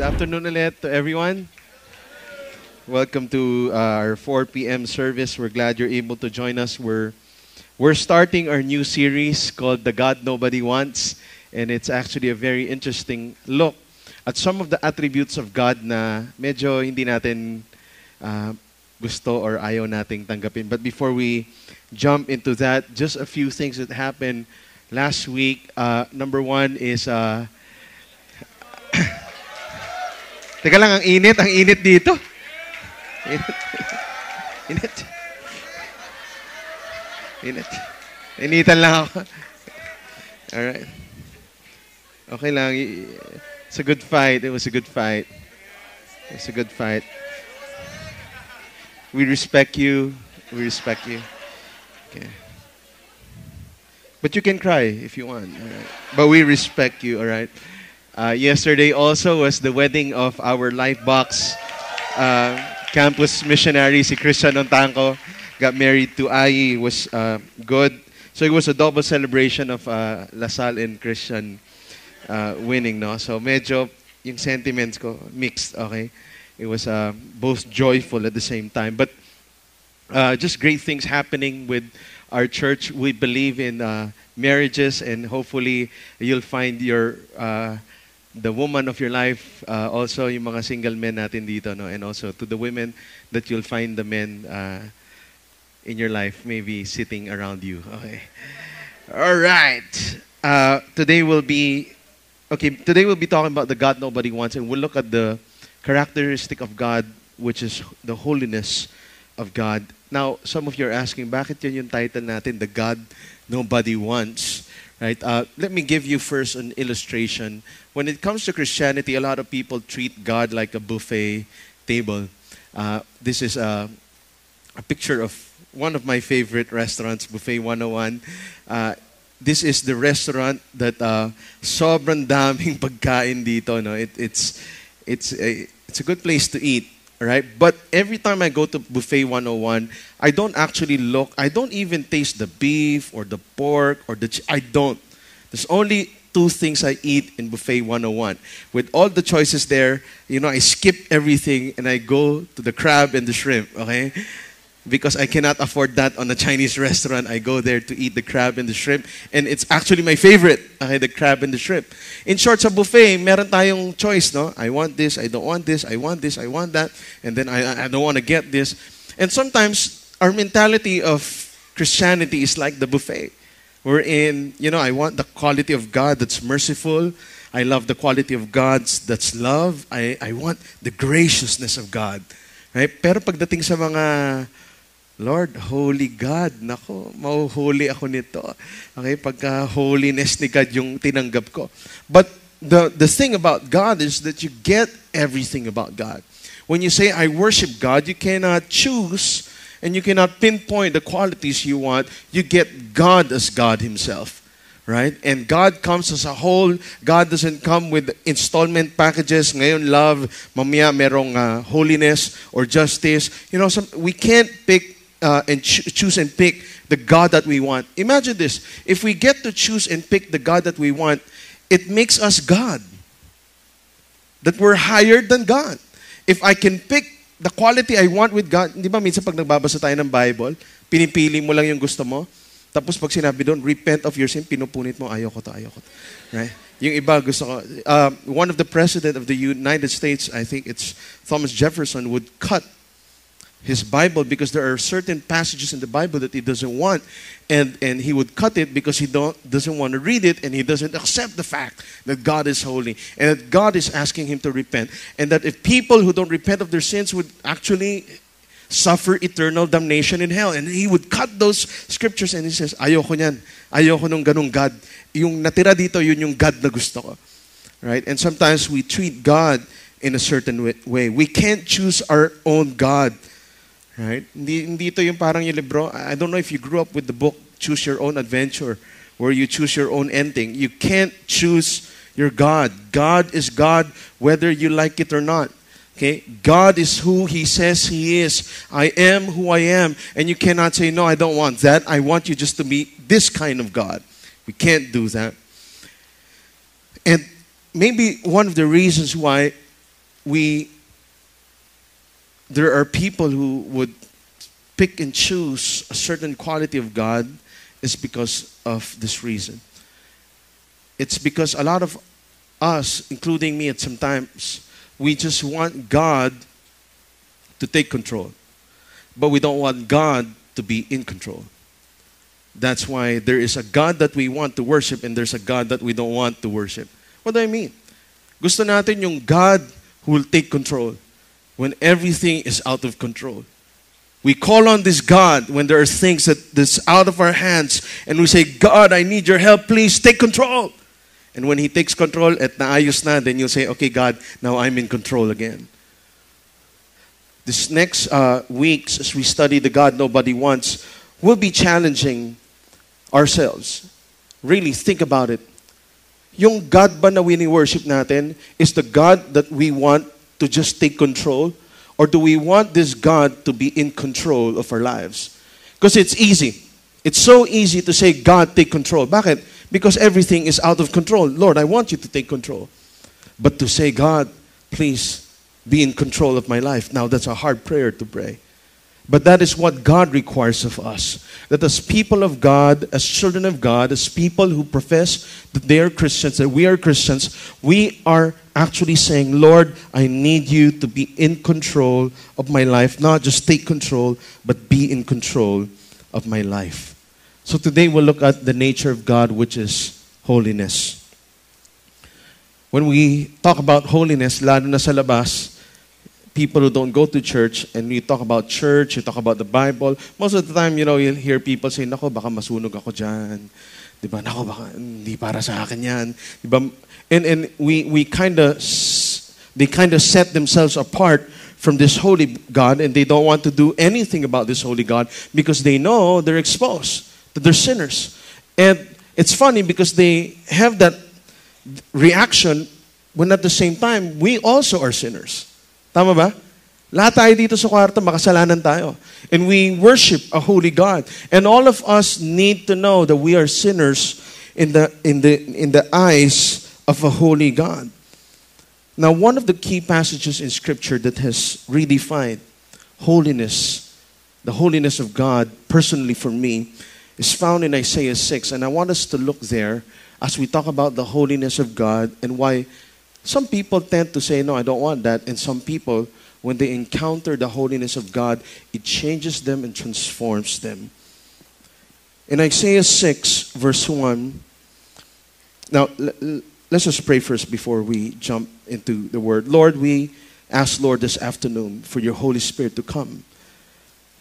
afternoon ulit to everyone. Welcome to our 4 p.m. service. We're glad you're able to join us. We're starting our new series called The God Nobody Wants, and it's actually a very interesting look at some of the attributes of God na medyo hindi natin gusto or ayaw nating tanggapin. But before we jump into that, just a few things that happened last week. Number one is teka lang, ang init dito. Init. Initan lang ako. Alright. Okay lang. It's a good fight. It was a good fight. It's a good fight. We respect you. We respect you. Okay. But you can cry if you want. Alright. But we respect you, alright? Yesterday also was the wedding of our Lifebox campus missionary, si Christian Ontangco. Got married to Ai. It was good. So it was a double celebration of Lasal and Christian winning, no? So medyo yung sentiments ko mixed, okay? It was both joyful at the same time. But just great things happening with our church. We believe in marriages, and hopefully you'll find your the woman of your life, also yung mga single men natin dito, no? And also to the women, that you'll find the men in your life maybe sitting around you. Okay. All right. Today we'll be talking about the God Nobody Wants, and we'll look at the characteristic of God, which is the holiness of God. Now, some of you are asking, bakit yun yung title natin, The God Nobody Wants? Right? Let me give you first an illustration. When it comes to Christianity, a lot of people treat God like a buffet table. This is a picture of one of my favorite restaurants, Buffet 101. This is the restaurant that sobrang daming pagkain dito. No? It's a good place to eat. Right? But every time I go to Buffet 101, I don't even taste the beef or the pork or I don't. There's only two things I eat in Buffet 101. With all the choices there, I skip everything and I go to the crab and the shrimp, okay? Because I cannot afford that on a Chinese restaurant. I go there to eat the crab and the shrimp. And it's actually my favorite, okay, the crab and the shrimp. In short, sa buffet, meron tayong choice, no? I want this, I don't want this, I want this, I want that. And then I don't want to get this. And sometimes, our mentality of Christianity is like the buffet. Wherein, I want the quality of God that's merciful. I love the quality of God that's love. I want the graciousness of God. Right? Pero pagdating sa mga Lord, holy God, nako, mauhuli ako nito. Okay, pagka holiness ni God yung tinanggap ko. But the thing about God is that you get everything about God. When you say, I worship God, you cannot choose and you cannot pinpoint the qualities you want. You get God as God Himself. Right? And God comes as a whole. God doesn't come with installment packages. Ngayon, love. Mamaya, merong holiness or justice. We can't pick and choose and pick the God that we want. Imagine this. If we get to choose and pick the God that we want, it makes us God. That we're higher than God. If I can pick the quality I want with God, di ba minsan pag nagbabasa tayo ng Bible, pinipili mo lang yung gusto mo, tapos pag sinabi doon, repent of your sin, pinupunit mo, ayoko to. Right? Yung iba gusto ko. One of the president of the United States, I think it's Thomas Jefferson, would cut his Bible because there are certain passages in the Bible that he doesn't want, and he would cut it because he doesn't want to read it, and he doesn't accept the fact that God is holy and that God is asking him to repent, and that if people who don't repent of their sins would actually suffer eternal damnation in hell. And he would cut those scriptures and he says, ayoko niyan. Ayoko nung ganung God. Yung natira dito, yun yung God na gusto ko. Right? And sometimes we treat God in a certain way. We can't choose our own God. Right? Hindi ito yung parang yung libro. I don't know if you grew up with the book Choose Your Own Adventure, where you choose your own ending. You can't choose your God. God is God whether you like it or not. Okay? God is who He says He is. I am who I am. And you cannot say, no, I don't want that. I want you just to be this kind of God. We can't do that. And maybe one of the reasons why there are people who would pick and choose a certain quality of God is because of this reason. It's because a lot of us, including me at some times, we just want God to take control. But we don't want God to be in control. That's why there is a God that we want to worship and there's a God that we don't want to worship. What do I mean? Gusto natin yung God who will take control when everything is out of control. We call on this God when there are things that's out of our hands and we say, God, I need your help. Please take control. And when He takes control at naayos na, then you'll say, okay, God, now I'm in control again. This next weeks, as we study the God nobody wants, we'll be challenging ourselves. Really, think about it. Yung God ba na wini-worship natin is the God that we want to just take control? Or do we want this God to be in control of our lives? Because it's easy. It's so easy to say, God, take control. Bakit? Because everything is out of control. Lord, I want you to take control. But to say, God, please be in control of my life. Now, that's a hard prayer to pray. But that is what God requires of us. That as people of God, as children of God, as people who profess that they are Christians, that we are Christians, we are actually saying, Lord, I need you to be in control of my life. Not just take control, but be in control of my life. So today we'll look at the nature of God, which is holiness. When we talk about holiness, lalo na sa labas, people who don't go to church, and you talk about church, you talk about the Bible, most of the time, you'll hear people say, nako, baka masunog ako dyan. Diba? Nako, baka hindi para sa akin yan. Diba? And we they kind of set themselves apart from this holy God, and they don't want to do anything about this holy God because they know they're exposed, that they're sinners. And it's funny because they have that reaction when at the same time, we also are sinners. Tama ba? Lahat tayo dito sa kwarto, makasalanan tayo. And we worship a holy God. And all of us need to know that we are sinners in the eyes of a holy God. Now, one of the key passages in Scripture that has redefined holiness, the holiness of God, personally for me, is found in Isaiah 6. And I want us to look there as we talk about the holiness of God and why some people tend to say, no, I don't want that. And some people, when they encounter the holiness of God, it changes them and transforms them. In Isaiah 6, verse 1, now let's just pray first before we jump into the word. Lord, we ask, Lord, this afternoon for your Holy Spirit to come.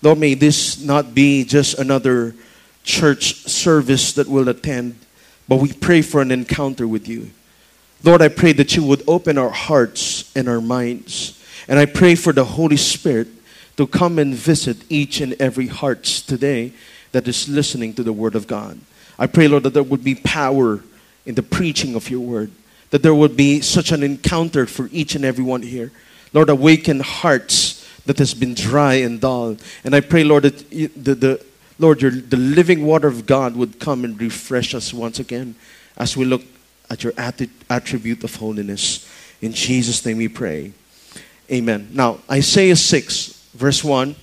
Lord, may this not be just another church service that we'll attend, but we pray for an encounter with you. Lord, I pray that you would open our hearts and our minds. And I pray for the Holy Spirit to come and visit each and every hearts today that is listening to the Word of God. I pray, Lord, that there would be power in the preaching of your Word. That there would be such an encounter for each and every one here. Lord, awaken hearts that has been dry and dull. And I pray, Lord, that the living water of God would come and refresh us once again as we look at your attribute of holiness. In Jesus' name we pray. Amen. Now, Isaiah 6, verse 1.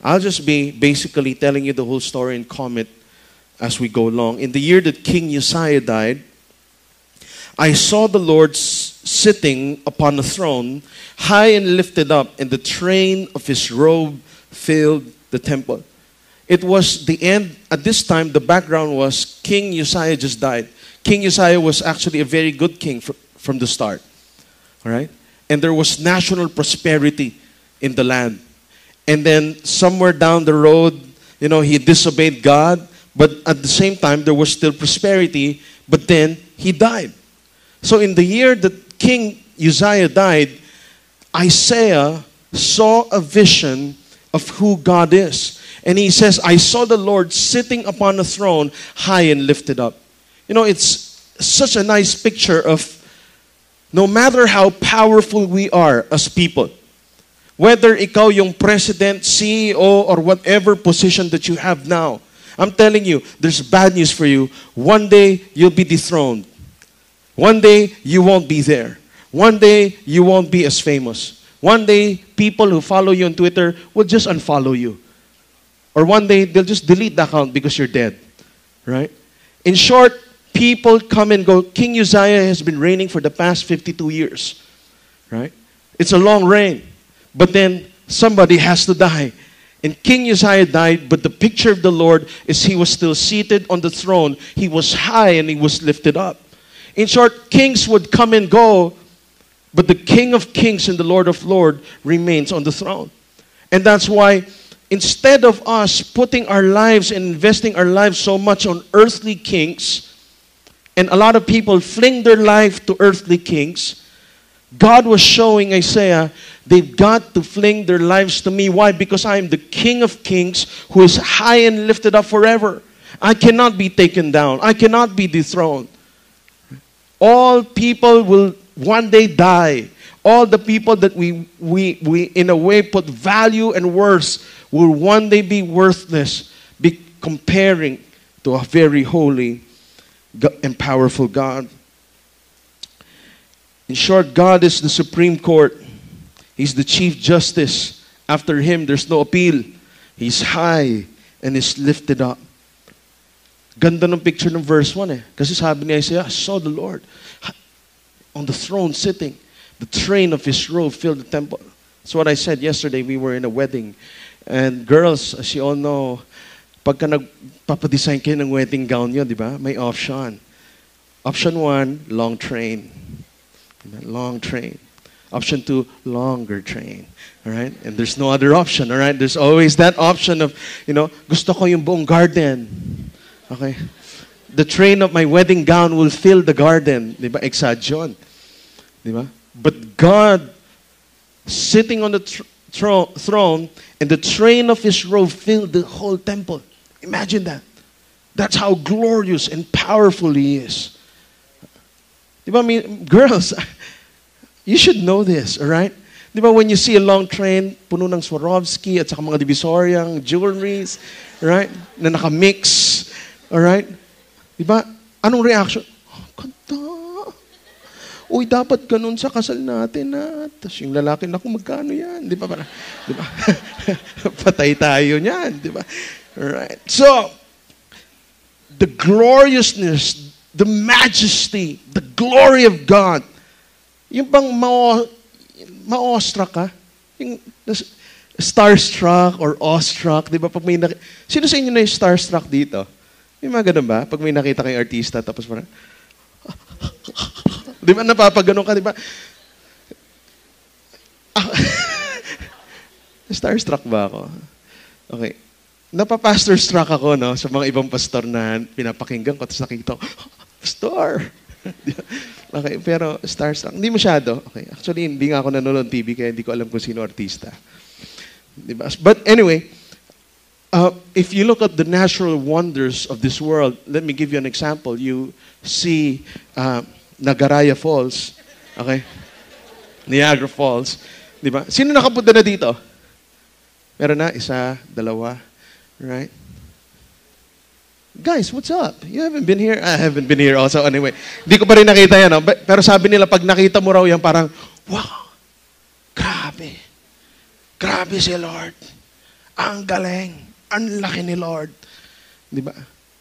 I'll just be basically telling you the whole story and comment as we go along. In the year that King Uzziah died, I saw the Lord sitting upon a throne, high and lifted up, and the train of his robe filled the temple. It was the end. At this time, the background was King Uzziah just died. King Uzziah was actually a very good king from the start. All right? And there was national prosperity in the land. And then somewhere down the road, he disobeyed God. But at the same time, there was still prosperity. But then he died. So in the year that King Uzziah died, Isaiah saw a vision of who God is. And he says, I saw the Lord sitting upon a throne, high and lifted up. It's such a nice picture of no matter how powerful we are as people, whether ikaw yung president, CEO, or whatever position that you have now, I'm telling you, there's bad news for you. One day, you'll be dethroned. One day, you won't be there. One day, you won't be as famous. One day, people who follow you on Twitter will just unfollow you. Or one day, they'll just delete the account because you're dead. Right? In short, people come and go. King Uzziah has been reigning for the past 52 years. Right? It's a long reign. But then, somebody has to die. And King Uzziah died, but the picture of the Lord is he was still seated on the throne. He was high and he was lifted up. In short, kings would come and go, but the King of Kings and the Lord of Lords remains on the throne. And that's why instead of us putting our lives and investing our lives so much on earthly kings, and a lot of people fling their life to earthly kings, God was showing Isaiah, they've got to fling their lives to me. Why? Because I am the King of Kings who is high and lifted up forever. I cannot be taken down. I cannot be dethroned. All people will one day die. All the people that we in a way put value and worth will one day be worthless, be comparing to a very holy and powerful God. In short, God is the Supreme Court. He's the Chief Justice. After Him, there's no appeal. He's high and is lifted up. Ganda ng picture ng verse 1 eh. Kasi sabi ni Isaiah, I saw the Lord on the throne sitting. The train of His robe filled the temple. That's what I said yesterday. We were in a wedding. And girls, as you all know, pagka nagpapadesign kayo ng wedding gown nyo, di ba? May option. Option 1, long train. Long train. Option 2, longer train. Alright? And there's no other option. Alright? There's always that option of, gusto ko yung buong garden. Okay? The train of my wedding gown will fill the garden. Di ba? Exagyon. Di ba? But God, sitting on the throne, and the train of His robe filled the whole temple. Imagine that. That's how glorious and powerful He is. Di ba? I mean, girls, you should know this, alright? Di ba when you see a long train, puno ng Swarovski at saka mga divisoryang jewelries, right? Na nakamix, alright? Di ba? Anong reaction? Oh, ganda. Uy, dapat ganun sa kasal natin, ha? Tapos yung lalaki, naku, magkano yan? Di ba? Di ba? Patay tayo niyan, di ba? Alright. So, the gloriousness, the majesty, the glory of God, yung bang ma-awestruck ka? Yung starstruck or awestruck, di ba? Pag may sino sa inyo na yung starstruck dito? Yung mga ganun ba? Pag may nakita kayong artista, tapos parang, di ba napapaganon ka, di ba? Starstruck ba ako? Okay. Napapastor-struck ako, no? Sa mga ibang pastor na pinapakinggan ko, tapos nakikita ko, pastor! Okay, pero starstruck. Hindi masyado. Okay. Actually, hindi nga ako nanonood TV, kaya hindi ko alam kung sino artista. Diba? But anyway, if you look at the natural wonders of this world, let me give you an example. You see Nagaraya Falls, okay? Niagara Falls, di ba? Sino nakapunta na dito? Meron na, isa, dalawa, right? Guys, what's up? You haven't been here? I haven't been here also. Anyway, hindi ko pa rin nakita yan. No? Pero sabi nila, pag nakita mo raw yan, parang, wow, grabe. Grabe si Lord. Ang galing. Ang laki ni Lord. Di ba?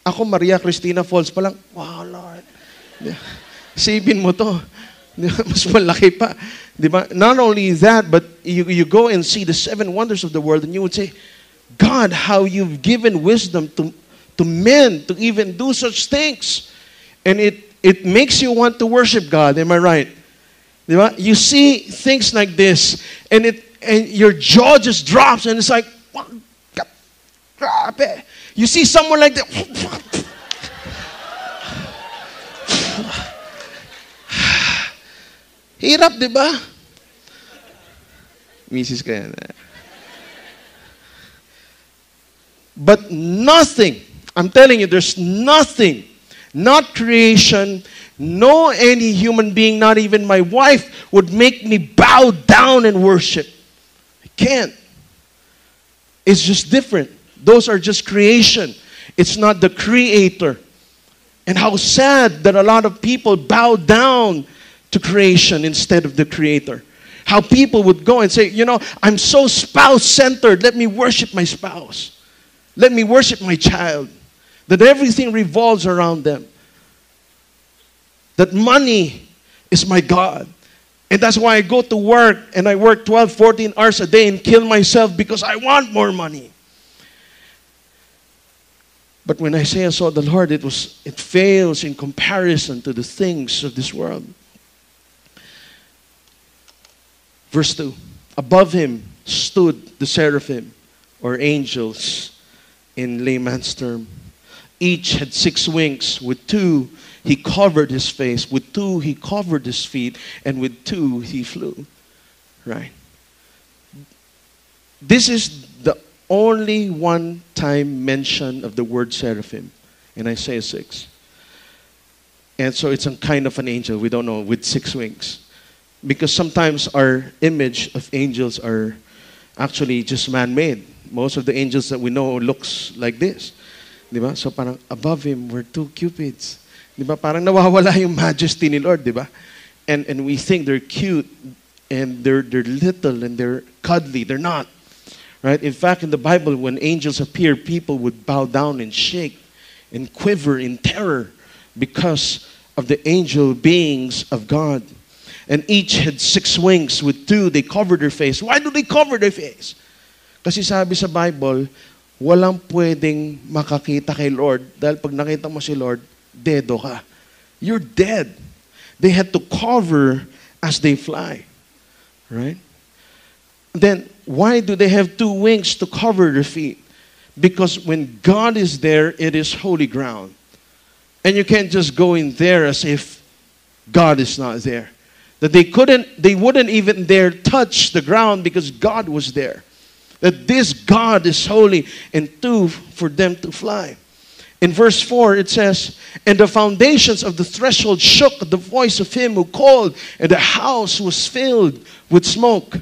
Ako, Maria Cristina Falls pa lang, wow, Lord. Savin mo to. Mas malaki pa. Diba? Not only that, but you go and see the 7 wonders of the world and you would say, God, how you've given wisdom to men to even do such things. And it makes you want to worship God. Am I right? Diba? You see things like this and your jaw just drops and it's like, grabe. You see someone like that. Hirap, di ba? Misis ka yan. But nothing, I'm telling you, there's nothing, not creation, no any human being, not even my wife, would make me bow down and worship. I can't. It's just different. Those are just creation. It's not the Creator. And how sad that a lot of people bow down to creation instead of the Creator. How people would go and say, you know, I'm so spouse-centered. Let me worship my spouse. Let me worship my child. That everything revolves around them. That money is my God. And that's why I go to work and I work 12, 14 hours a day and kill myself because I want more money. But when Isaiah saw the Lord, it fails in comparison to the things of this world. Verse 2, above him stood the seraphim, or angels in layman's term. Each had 6 wings. With 2, he covered his face. With 2, he covered his feet. And with 2, he flew. Right? This is the only one time mention of the word seraphim in Isaiah 6. And so it's a kind of an angel, we don't know, with 6 wings. Because sometimes our image of angels are actually just man-made. Most of the angels that we know looks like this. Diba? So parang above him were 2 cupids. Diba? Parang nawawala yung majesty ni Lord, diba? And we think they're cute and they're little and they're cuddly. They're not. Right? In fact, in the Bible, when angels appear, people would bow down and shake and quiver in terror because of the angel beings of God. And each had 6 wings. With 2, they covered their face. Why do they cover their face? Kasi sabi sa Bible, walang pwedeng makakita kay Lord dahil pag nakita mo si Lord, dedo ka. You're dead. They had to cover as they fly. Right? Then, why do they have 2 wings to cover their feet? Because when God is there, it is holy ground. And you can't just go in there as if God is not there. That they wouldn't even dare touch the ground because God was there. That this God is holy, and 2, for them to fly. In verse 4, it says, and the foundations of the threshold shook at the voice of him who called, and the house was filled with smoke.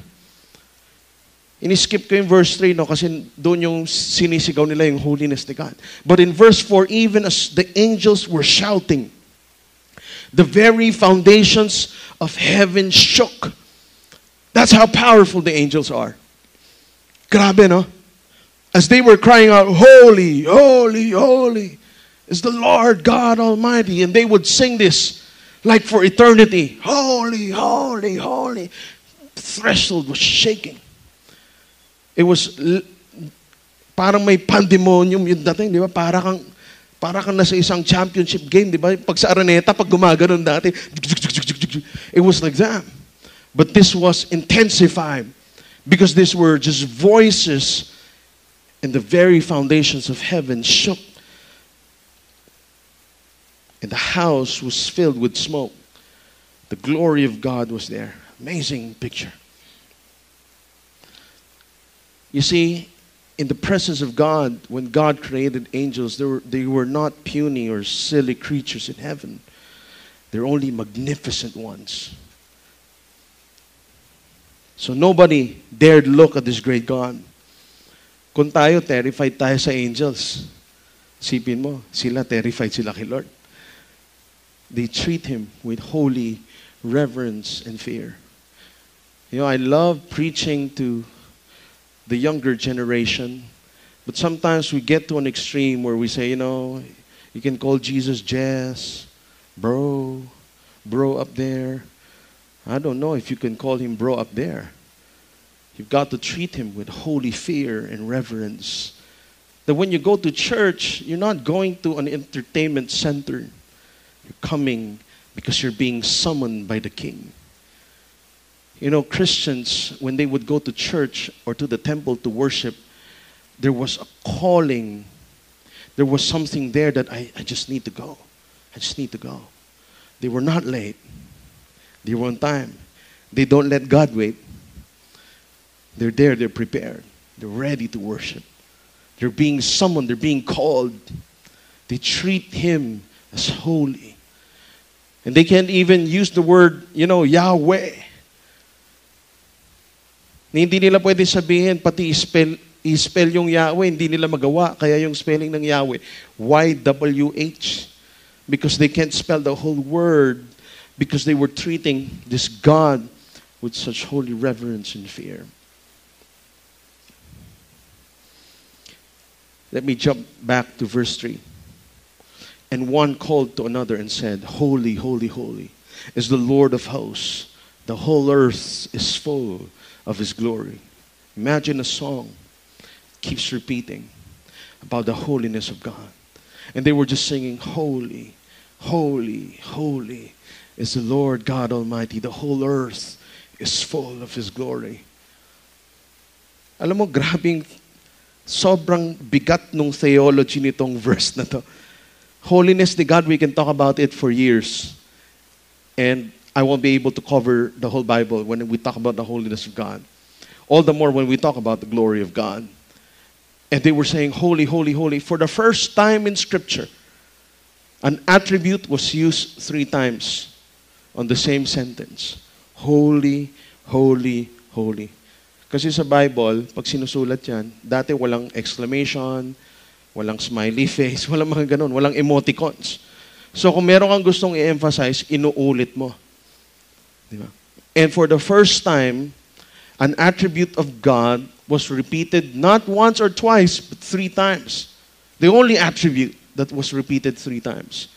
Ini-skip ko yung verse 3, no, kasi doon yung sinisigaw nila yung holiness ni God. But in verse 4, even as the angels were shouting, the very foundations of heaven shook. That's how powerful the angels are. Grabe, no? As they were crying out, holy, holy, holy is the Lord God Almighty. And they would sing this like for eternity. Holy, holy, holy. The threshold was shaking. It was parang may pandemonium yung dating, di ba? Para kang nasa isang championship game, di ba? Pag sa Araneta, pag gumaganon dati, it was like that. But this was intensified because these were just voices, and the very foundations of heaven shook. And the house was filled with smoke. The glory of God was there. Amazing picture. You see, in the presence of God, when God created angels, they were not puny or silly creatures in heaven. They're only magnificent ones. So nobody dared look at this great God. Kung tayo, terrified tayo sa angels. Sipin mo, terrified sila kay Lord. They treat Him with holy reverence and fear. You know, I love preaching to the younger generation, but sometimes we get to an extreme where we say, you know, you can call Jesus Jess, bro up there. I don't know if you can call him bro up there. You've got to treat him with holy fear and reverence. That when you go to church, you're not going to an entertainment center. You're coming because you're being summoned by the King. You know, Christians, when they would go to church or to the temple to worship, there was a calling. There was something there that I just need to go. I just need to go. They were not late. They were on time. They don't let God wait. They're there, they're prepared. They're ready to worship. They're being summoned, they're being called. They treat Him as holy. And they can't even use the word, you know, Yahweh. Hindi nila pwede sabihin, pati i-spell yung Yahweh, hindi nila magawa. Kaya yung spelling ng Yahweh, Y-W-H. Because they can't spell the whole word because they were treating this God with such holy reverence and fear. Let me jump back to verse 3. And one called to another and said, Holy, holy, holy is the Lord of hosts. The whole earth is full of His glory. Imagine a song keeps repeating about the holiness of God. And they were just singing, Holy, holy, holy is the Lord God Almighty. The whole earth is full of His glory. Alam mo, grabing, sobrang bigat nung theology nitong verse na to. Holiness ni God, we can talk about it for years. And I won't be able to cover the whole Bible when we talk about the holiness of God. All the more when we talk about the glory of God. And they were saying, Holy, holy, holy. For the first time in Scripture, an attribute was used 3 times on the same sentence. Holy, holy, holy. Kasi sa Bible, pag sinusulat yan, dati walang exclamation, walang smiley face, walang mga ganun, walang emoticons. So kung meron kang gustong i-emphasize, inuulit mo. Diba? And for the first time, an attribute of God was repeated not once or twice, but 3 times. The only attribute that was repeated 3 times.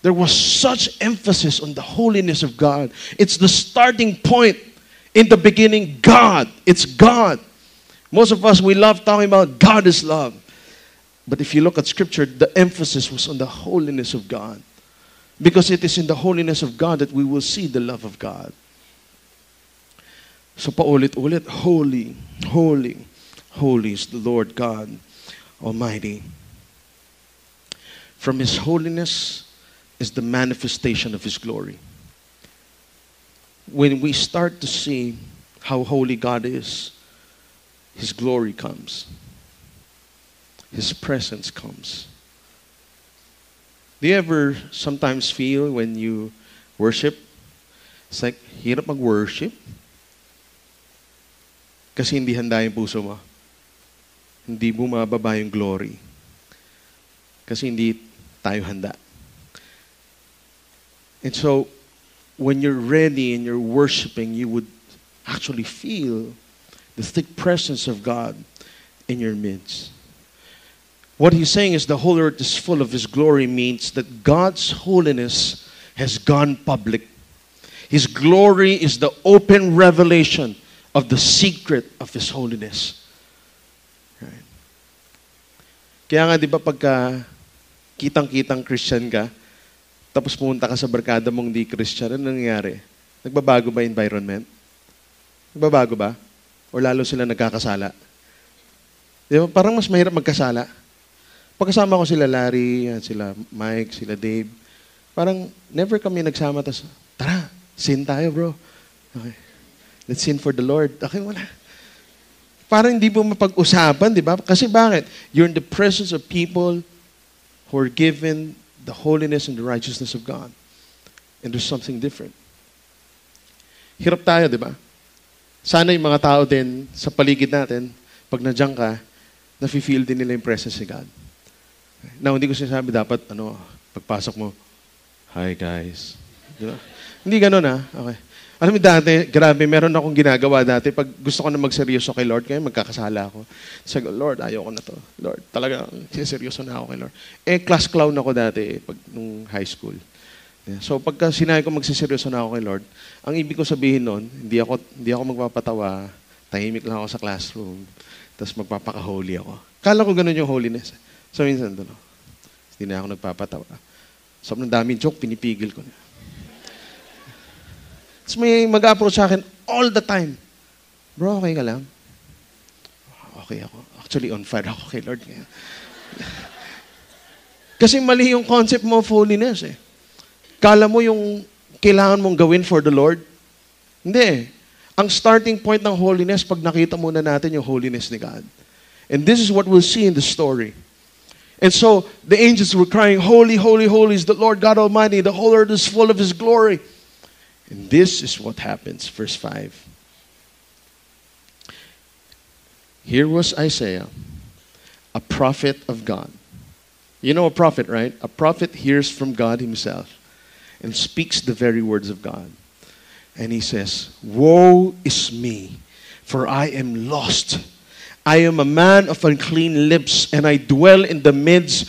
There was such emphasis on the holiness of God. It's the starting point. In the beginning, God. It's God. Most of us, we love talking about God is love. But if you look at Scripture, the emphasis was on the holiness of God. Because it is in the holiness of God that we will see the love of God. So paulit-ulit, holy, holy, holy is the Lord God Almighty. From His holiness is the manifestation of His glory. When we start to see how holy God is, His glory comes. His presence comes. Do you ever sometimes feel when you worship, it's like, hirap mag-worship? Kasi hindi handa yung puso mo. Hindi bumababa yung glory. Kasi hindi tayo handa. And so, when you're ready and you're worshiping, you would actually feel the thick presence of God in your midst. What he's saying is the whole earth is full of His glory means that God's holiness has gone public. His glory is the open revelation of the secret of His holiness. Right. Kaya nga, di ba, pagka kitang-kitang Christian ka, tapos pumunta ka sa barkada mong di Christian, ano nangyayari? Nagbabago ba environment? Nagbabago ba? O lalo sila nagkakasala? Di ba? Parang mas mahirap magkasala. Pagkasama ko sila Larry, sila Mike, sila Dave, parang never kami nagsama. Tas, tara, sin tayo bro. Okay. Let's sin for the Lord. Okay, wala. Parang hindi po mapag-usapan, di ba? Kasi bakit? You're in the presence of people who are given the holiness and the righteousness of God. And there's something different. Hirap tayo, di ba? Sana yung mga tao din sa paligid natin, pag nandiyan ka, nafe-feel din nila yung presence ni God. Now, hindi ko sinasabi dapat, pagpasok mo, hi guys. Di ba? Hindi ganun okay. Alam mo dati, grabe, meron akong ginagawa dati. Pag gusto ko na magseryoso kay Lord, kaya magkakasala ako. Sabi ko, Lord, ayoko na to. Lord, talaga, seryoso na ako kay Lord. Class clown ako dati, nung high school. Yeah. So, pagka sinabi ko magsiseryoso na ako kay Lord, ang ibig ko sabihin nun, hindi ako magpapatawa, tahimik lang ako sa classroom, tapos magpapaka-holy ako. Kala ko ganun yung holiness. So, minsan, hindi na ako nagpapatawa. Sobrang daming joke, pinipigil ko na. Tapos may mag-approach sa akin all the time. Bro, okay ka lang? Okay ako. Actually, on fire ako kay Lord. Kasi mali yung concept mo of holiness eh. Kala mo yung kailangan mong gawin for the Lord? Hindi. Ang starting point ng holiness, pag nakita muna natin yung holiness ni God. And this is what we'll see in the story. And so, the angels were crying, Holy, holy, holy is the Lord God Almighty. The whole earth is full of His glory. And this is what happens. Verse 5. Here was Isaiah, a prophet of God. You know a prophet, right? A prophet hears from God Himself. and speaks the very words of God. And he says, "Woe is me, for I am lost. I am a man of unclean lips, and I dwell in the midst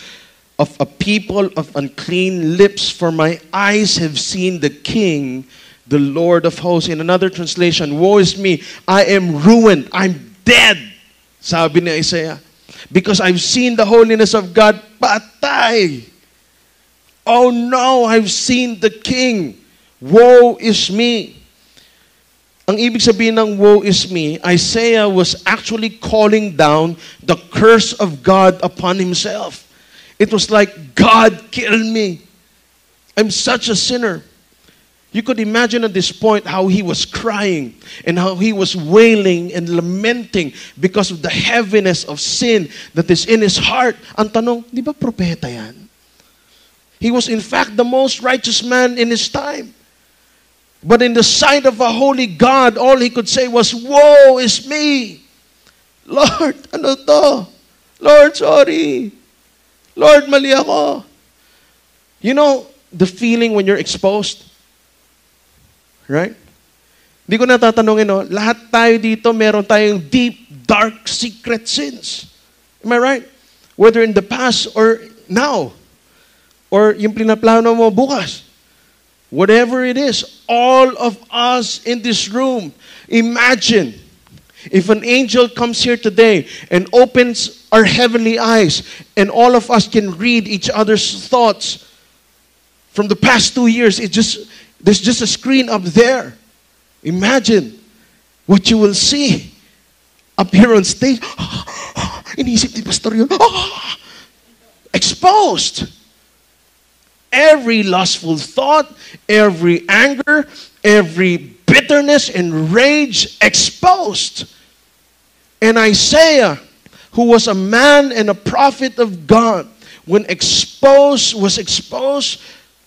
of a people of unclean lips, for my eyes have seen the King, the Lord of hosts." In another translation, "Woe is me, I am ruined, I'm dead," sabi ni Isaiah, "because I've seen the holiness of God." Patay! Oh no, I've seen the King. Woe is me. Ang ibig sabihin ng woe is me, Isaiah was actually calling down the curse of God upon himself. It was like, God, kill me. I'm such a sinner. You could imagine at this point how he was crying and how he was wailing and lamenting because of the heaviness of sin that is in his heart. Ang tanong, di ba propeta yan? He was in fact the most righteous man in his time. But in the sight of a holy God, all he could say was, "Woe is me! Lord, ano to? Lord, sorry. Lord, mali ako." You know, the feeling when you're exposed? Right? Hindi ko natatanungin, no? Lahat tayo dito, meron tayong deep, dark, secret sins. Am I right? Whether in the past or now. Or yung pinaplano mo bukas. Whatever it is, all of us in this room, imagine if an angel comes here today and opens our heavenly eyes and all of us can read each other's thoughts from the past 2 years. There's just a screen up there. Imagine what you will see up here on stage. Inisip ni Pastor yun. Exposed. Every lustful thought, every anger, every bitterness and rage exposed. And Isaiah, who was a man and a prophet of God, when was exposed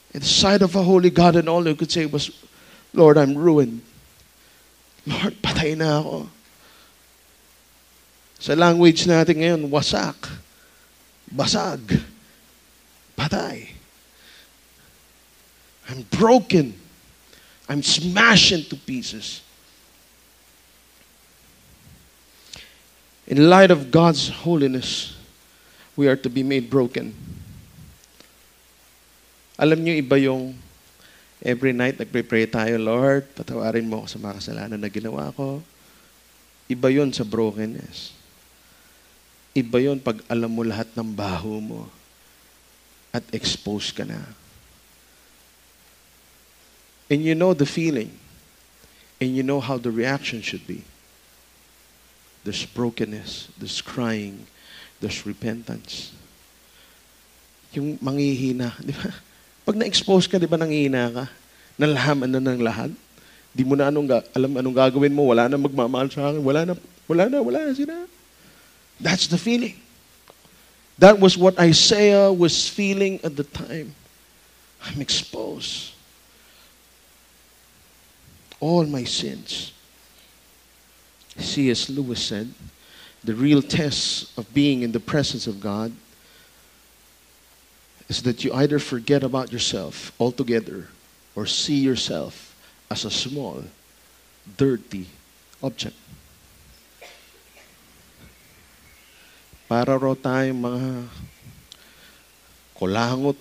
in the sight of a holy God, and all he could say was, "Lord, I'm ruined. Lord, patay na ako." Sa language natin ngayon, wasak, basag, patay. I'm broken. I'm smashed into pieces. In light of God's holiness, we are to be made broken. Alam niyo, iba yung every night nagpre-pray tayo, "Lord, patawarin mo ako sa mga kasalanan na ginawa ko." Iba yun sa brokenness. Iba yun pag alam mo lahat ng baho mo at exposed ka na. And you know the feeling. And you know how the reaction should be. There's brokenness. There's crying. There's repentance. Yung manghihina. Di ba? Pag na-expose ka, di ba nanghihina ka? Nalaman na ng lahat. Di mo na alam anong gagawin mo. Wala na magmamahal sa akin. Wala na sila. That's the feeling. That was what Isaiah was feeling at the time. I'm exposed. All my sins. C.S. Lewis said, the real test of being in the presence of God is that you either forget about yourself altogether or see yourself as a small, dirty object. Para raw tayong mga kulangot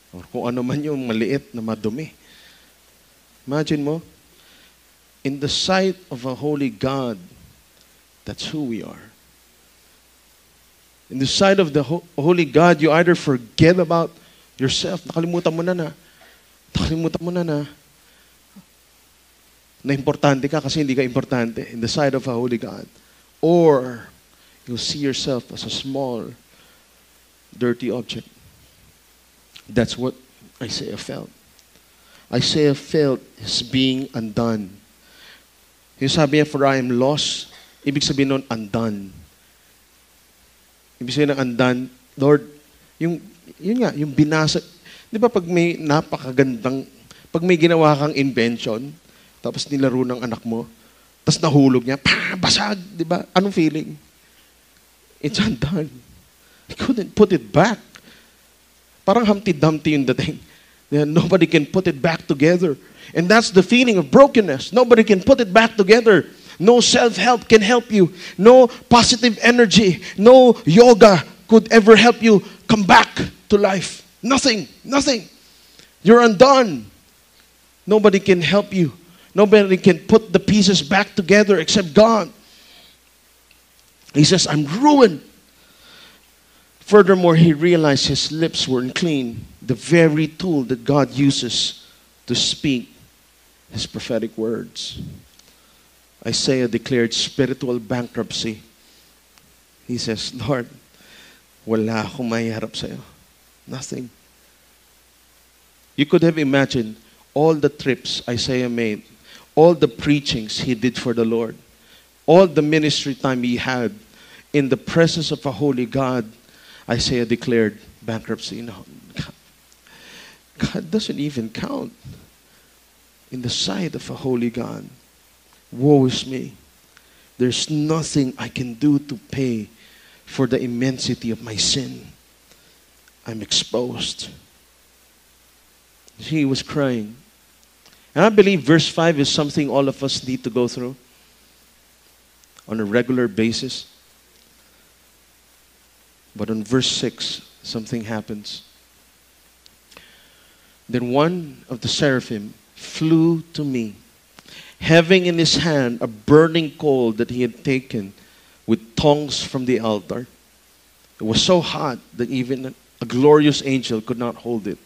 o kung ano man yung maliit na madumi. Imagine mo, in the sight of a holy God, that's who we are. In the sight of the holy God, you either forget about yourself, nakalimutan mo na importante ka kasi hindi ka importante in the sight of a holy God. Or, you'll see yourself as a small, dirty object. That's what Isaiah felt. Isaiah felt his being undone. Yung sabi niya, "For I am lost," ibig sabihin nun, undone. Ibig sabihin ng undone, Lord, yun nga, yung binasa. Di ba pag may pag may ginawa kang invention, tapos nilaro ng anak mo, tapos nahulog niya, basag, di ba? Anong feeling? It's undone. He couldn't put it back. Parang Humpty Dumpty yung dating. then nobody can put it back together. And that's the feeling of brokenness. Nobody can put it back together. No self-help can help you. No positive energy, no yoga could ever help you come back to life. Nothing. You're undone. Nobody can help you. Nobody can put the pieces back together except God. He says, I'm ruined. Furthermore, he realized his lips were unclean, the very tool that God uses to speak his prophetic words. Isaiah declared spiritual bankruptcy. He says, Lord, wala akong maiharap sa'yo. Nothing. You could have imagined all the trips Isaiah made, all the preachings he did for the Lord, all the ministry time he had in the presence of a holy God. Isaiah declared bankruptcy. No, God doesn't even count in the sight of a holy God. Woe is me. There's nothing I can do to pay for the immensity of my sin. I'm exposed. He was crying. And I believe verse 5 is something all of us need to go through on a regular basis. But on verse 6, something happens. Then one of the seraphim flew to me, having in his hand a burning coal that he had taken with tongs from the altar. It was so hot that even a glorious angel could not hold it.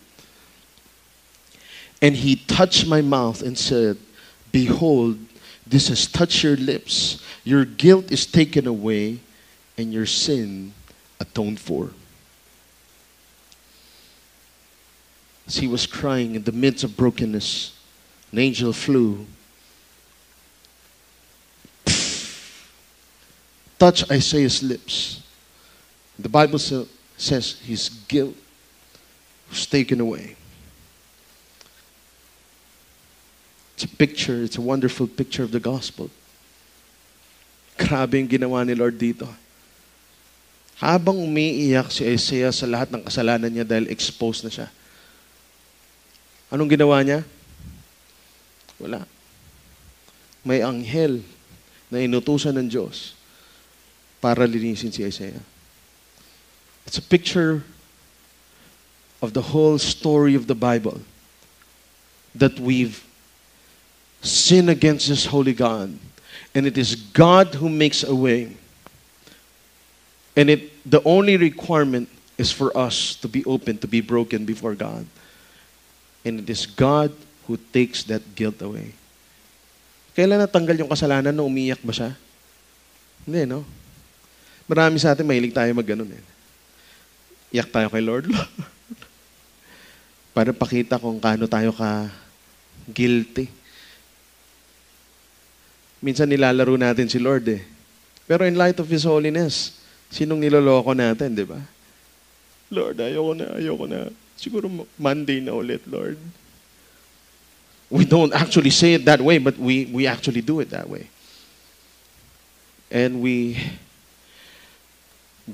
And he touched my mouth and said, Behold, this has touched your lips. Your guilt is taken away, and your sin atoned for. As he was crying in the midst of brokenness, an angel flew, touched Isaiah's lips. The Bible says his guilt was taken away. It's a wonderful picture of the gospel. Grabe yung ginawa ni Lord dito. Habang umiiyak si Isaiah sa lahat ng kasalanan niya dahil exposed na siya, anong ginawa niya? Wala. May anghel na inutusan ng Diyos para linisin si Isaiah. It's a picture of the whole story of the Bible, that we've sinned against this holy God, and it is God who makes a way. And the only requirement is for us to be open, to be broken before God. And it is God who takes that guilt away. Kailan natanggal yung kasalanan? Na umiyak ba siya? Hindi, no? Marami sa atin, mahilig tayo mag-ganon eh. Iyak tayo kay Lord. Para pakita kung kaano tayo ka guilty. Minsan nilalaro natin si Lord eh. Pero in light of His holiness, sinong niloloko natin, di ba? Lord, ayoko na. Siguro Monday na ulit, Lord. We don't actually say it that way, but we actually do it that way. And we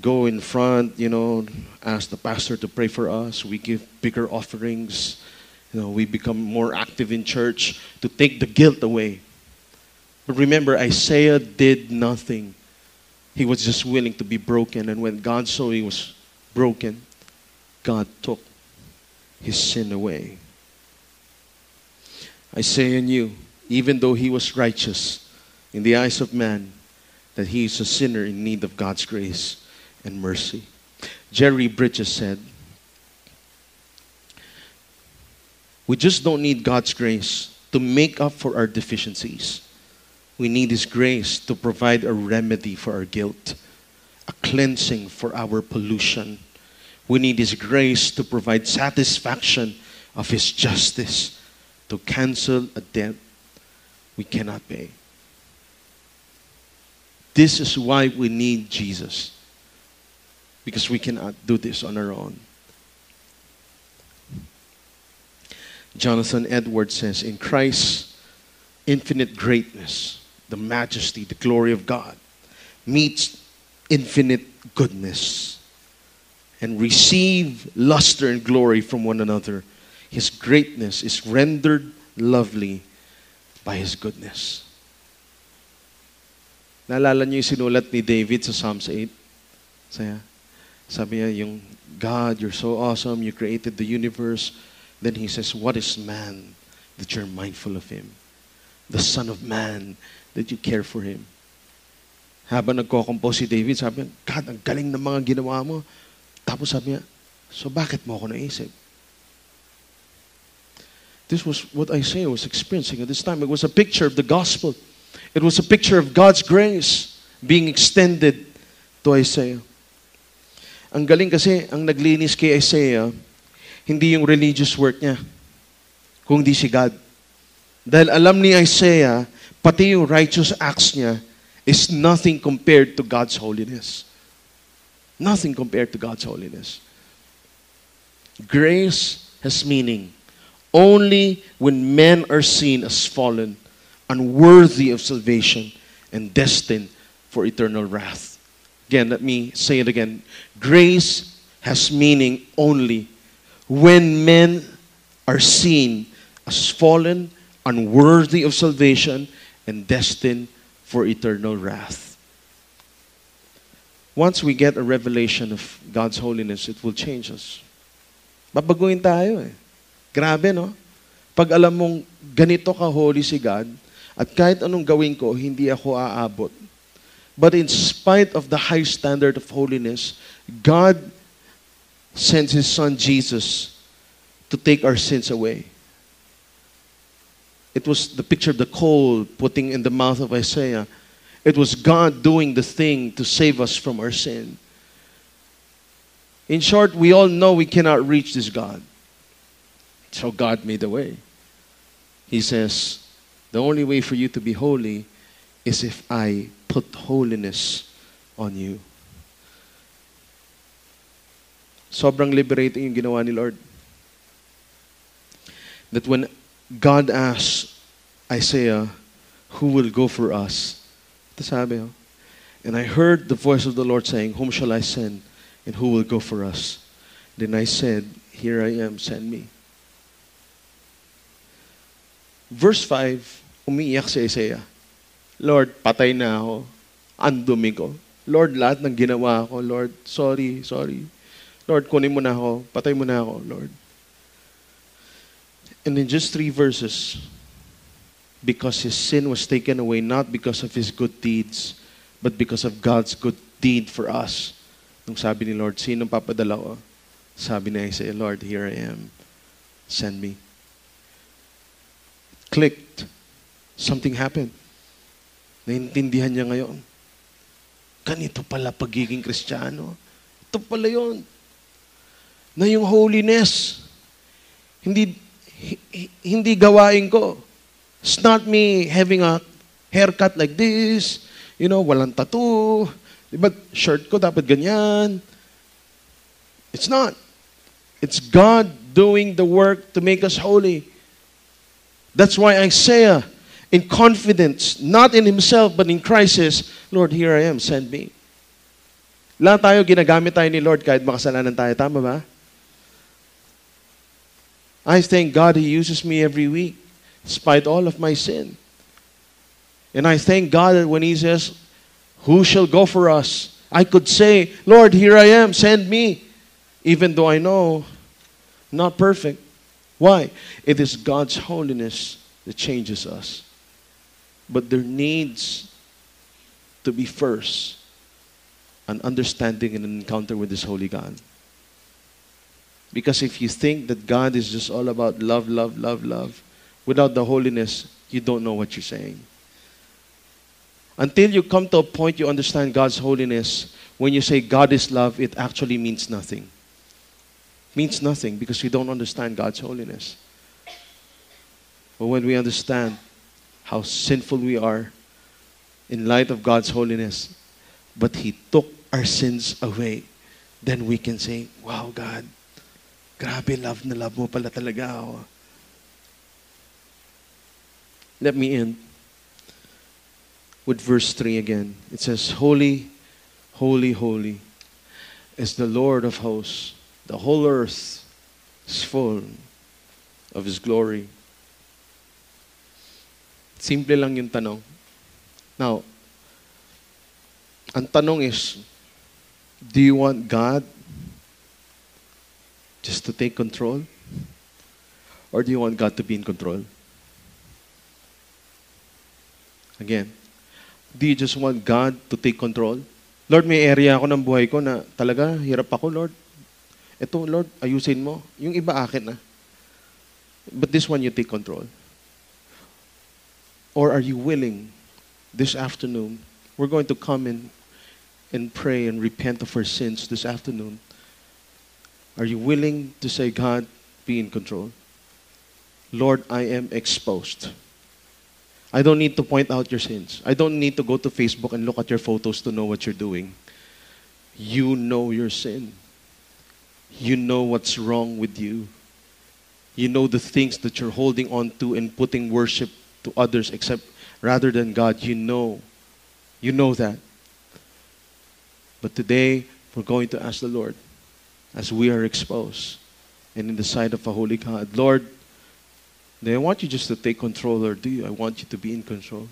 go in front, ask the pastor to pray for us. We give bigger offerings. We become more active in church to take the guilt away. But remember, Isaiah did nothing. He was just willing to be broken. And when God saw he was broken, God took his sin away. Isaiah knew, even though he was righteous in the eyes of man, that he is a sinner in need of God's grace and mercy. Jerry Bridges said, we just don't need God's grace to make up for our deficiencies. We need His grace to provide a remedy for our guilt, a cleansing for our pollution. We need His grace to provide satisfaction of His justice, to cancel a debt we cannot pay. This is why we need Jesus, because we cannot do this on our own. Jonathan Edwards says, in Christ's infinite greatness, the majesty, the glory of God meets infinite goodness and receive luster and glory from one another. His greatness is rendered lovely by His goodness. Naalala niyo yung sinulat ni David sa Psalms 8? Sabi niya, yung God, you're so awesome, you created the universe. Then he says, what is man that you're mindful of him? The Son of Man that you care for him. Habang nagko-compose si David, sabi niya, God, ang galing ng mga ginawa mo. Tapos sabi niya, so bakit mo ako naisip? This was what Isaiah was experiencing at this time. It was a picture of the gospel. It was a picture of God's grace being extended to Isaiah. Ang galing kasi, ang naglinis kay Isaiah, hindi yung religious work niya, kundi si God. Dahil alam ni Isaiah, pati yung righteous acts niya is nothing compared to God's holiness. Nothing compared to God's holiness. Grace has meaning only when men are seen as fallen, unworthy of salvation, and destined for eternal wrath. Again, let me say it again. Grace has meaning only when men are seen as fallen, unworthy of salvation, and destined for eternal wrath. Once we get a revelation of God's holiness, it will change us. Babaguhin tayo eh. Grabe, no? Pag alam mong ganito ka-holy si God, at kahit anong gawin ko, hindi ako aabot. But in spite of the high standard of holiness, God sends His Son Jesus to take our sins away. It was the picture of the coal putting in the mouth of Isaiah. It was God doing the thing to save us from our sin. In short, we all know we cannot reach this God. So God made a way. He says, the only way for you to be holy is if I put holiness on you. Sobrang liberating yung ginawa ni Lord. That when God asked Isaiah, who will go for us? Ito sabi, and I heard the voice of the Lord saying, whom shall I send? And who will go for us? Then I said, here I am, send me. Verse 5, umiiyak si Isaiah. Lord, patay na ako. Ang dumi ko. Lord, lahat ng ginawa ko. Lord, sorry. Lord, kunin mo na ako. Patay mo na ako, Lord. And in just 3 verses, because his sin was taken away, not because of his good deeds, but because of God's good deed for us. Nung sabi ni Lord, sinong papadala ko? Sabi ni Isaiah, Lord, here I am. Send me. It clicked. Something happened. Naintindihan niya ngayon. Ganito pala pagiging Kristiyano. Ito pala yun. Na yung holiness, hindi gawain ko. It's not me having a haircut like this, walang tattoo. Diba, shirt ko dapat ganyan. It's not. It's God doing the work to make us holy. That's why Isaiah, in confidence, not in himself, but in Christ says, Lord, here I am, send me. Lahat tayo, ginagamit tayo ni Lord kahit makasalanan tayo. Tama ba? I thank God He uses me every week, despite all of my sin. And I thank God that when He says, who shall go for us? I could say, Lord, here I am, send me. Even though I know, not perfect. Why? It is God's holiness that changes us. But there needs to be first an understanding and an encounter with this holy God. Because if you think that God is just all about love, without the holiness, you don't know what you're saying. Until you come to a point you understand God's holiness, when you say God is love, it actually means nothing. Means nothing because you don't understand God's holiness. But when we understand how sinful we are in light of God's holiness, but He took our sins away, then we can say, wow, God, grabe, love na love mo pala talaga ako. Let me end with verse 3 again. It says, holy, holy, holy is the Lord of hosts. The whole earth is full of His glory. Simple lang yung tanong. Now, ang tanong is, do you want God just to take control? Or do you want God to be in control? Again, do you just want God to take control? Lord, may area ako ng buhay ko na talaga hirap ako, Lord. Ito, Lord, ayusin mo. Yung iba akin na. But this one, you take control. Or are you willing, this afternoon, we're going to come in and pray and repent of our sins this afternoon. Are you willing to say, God, be in control? Lord, I am exposed. I don't need to point out your sins. I don't need to go to Facebook and look at your photos to know what you're doing. You know your sin. You know what's wrong with you. You know the things that you're holding on to and putting worship to others except rather than God. You know that. But today, we're going to ask the Lord, as we are exposed and in the sight of a holy God, Lord, do I want you just to take control, or do I want you to be in control?